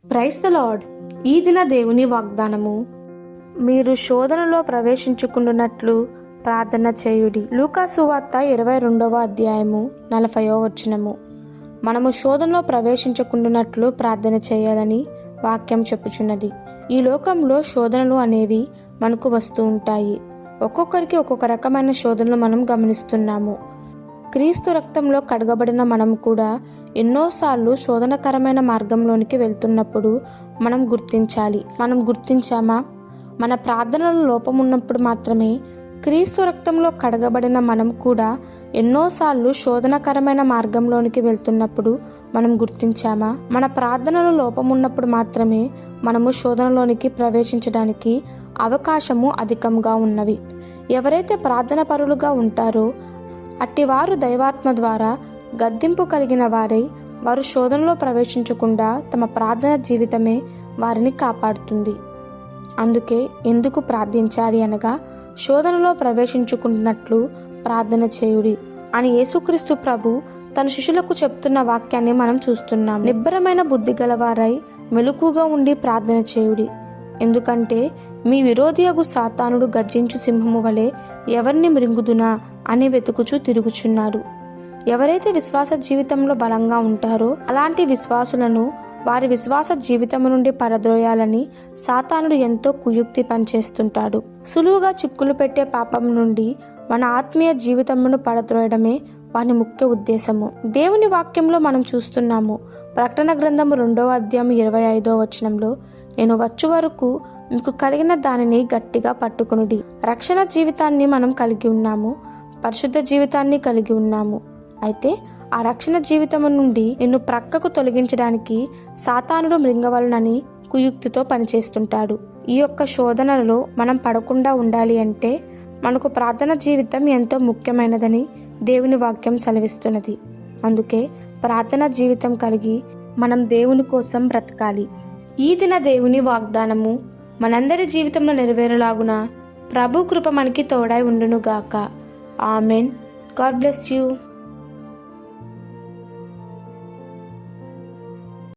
Praise the lord. ఈ దిన దేవుని వాగ్దానము. మీరు శోధనలో ప్రవేశించుకుంటున్నట్లు ప్రార్థన చేయుడి. లూకా సువార్త 22వ అధ్యాయము 40వ వచనము. మనము శోధనలో ప్రవేశించుకుంటున్నట్లు ప్రార్థన చేయాలని వాక్యం చెప్పుచున్నది. ఈ లోకంలో శోధనలు అనేవి మనకు వస్తూ ఉంటాయి. ఒక్కొక్కరికి ఒక్కొక్క రకమైన శోధనలు మనం గమనిస్తున్నాము. క్రీస్తు రక్తంలో కడగబడిన మనం కూడా ఎన్నోసార్లు శోధనకరమైన మార్గంలోనికి వెళ్తున్నప్పుడు మనం గుర్తించామా? మన ప్రార్థనలో లోపం ఉన్నప్పుడు మాత్రమే క్రీస్తు రక్తంలో కడగబడిన మనం కూడా ఎన్నోసార్లు శోధనకరమైన మార్గంలోనికి వెళ్తున్నప్పుడు మనం గుర్తించామా? మన ప్రార్థనలో లోపం ఉన్నప్పుడు మాత్రమే మనము శోధనలోనికి ప్రవేశించడానికి అవకాశము అధికంగా ఉన్నవి. ఎవరైతే ప్రార్థన పరులుగా ఉంటారో అట్టివారు దైవాత్మ ద్వారా గద్దింపు కలిగిన వారై వారు శోధనలో ప్రవేశించకుండా తమ ప్రార్థన జీవితమే వారిని కాపాడుతుంది. అందుకే ఎందుకు ప్రార్థించాలి అనగా, శోధనలో ప్రవేశించుకున్నట్లు ప్రార్థన చేయుడి అని యేసుక్రీస్తు ప్రభు తన శిష్యులకు చెప్తున్న వాక్యాన్ని మనం చూస్తున్నాం. నిబ్బరమైన బుద్ధి గలవారై మెలకుగా ఉండి ప్రార్థన చేయుడి. ఎందుకంటే మీ విరోధియగు సాతానుడు గర్జించు సింహము వలె ఎవరిని మృంగుదునా అని వెతుకుచూ తిరుగుచున్నాడు. ఎవరైతే విశ్వాస జీవితంలో బలంగా ఉంటారో అలాంటి విశ్వాసులను వారి విశ్వాస జీవితం నుండి పరద్రోయాలని సాతానుడు ఎంతో కుయుక్తి పనిచేస్తుంటాడు. సులువుగా చిక్కులు పెట్టే పాపం నుండి మన ఆత్మీయ జీవితమును పడద్రోయడమే వాని ముఖ్య ఉద్దేశము. దేవుని వాక్యంలో మనం చూస్తున్నాము. ప్రకటన గ్రంథము 2వ అధ్యాయం 25వ వచనంలో, నేను వచ్చు వరకు మీకు కలిగిన దానిని గట్టిగా పట్టుకొనుడి. రక్షణ జీవితాన్ని మనం కలిగి ఉన్నాము, పరిశుద్ధ జీవితాన్ని కలిగి ఉన్నాము. అయితే ఆ రక్షణ జీవితము నుండి నిన్ను ప్రక్కకు తొలగించడానికి సాతానుడు మృంగవలనని కుయుక్తితో పనిచేస్తుంటాడు. ఈ యొక్క శోధనలలో మనం పడకుండా ఉండాలి అంటే మనకు ప్రార్థన జీవితం ఎంతో ముఖ్యమైనదని దేవుని వాక్యం సెలవిస్తున్నది. అందుకే ప్రార్థన జీవితం కలిగి మనం దేవుని కోసం బ్రతకాలి. ఈ దిన దేవుని వాగ్దానము మనందరి జీవితంలో నెరవేరలాగున ప్రభు కృప మనకి తోడై ఉండునుగాక. ఆమెన్. God bless you.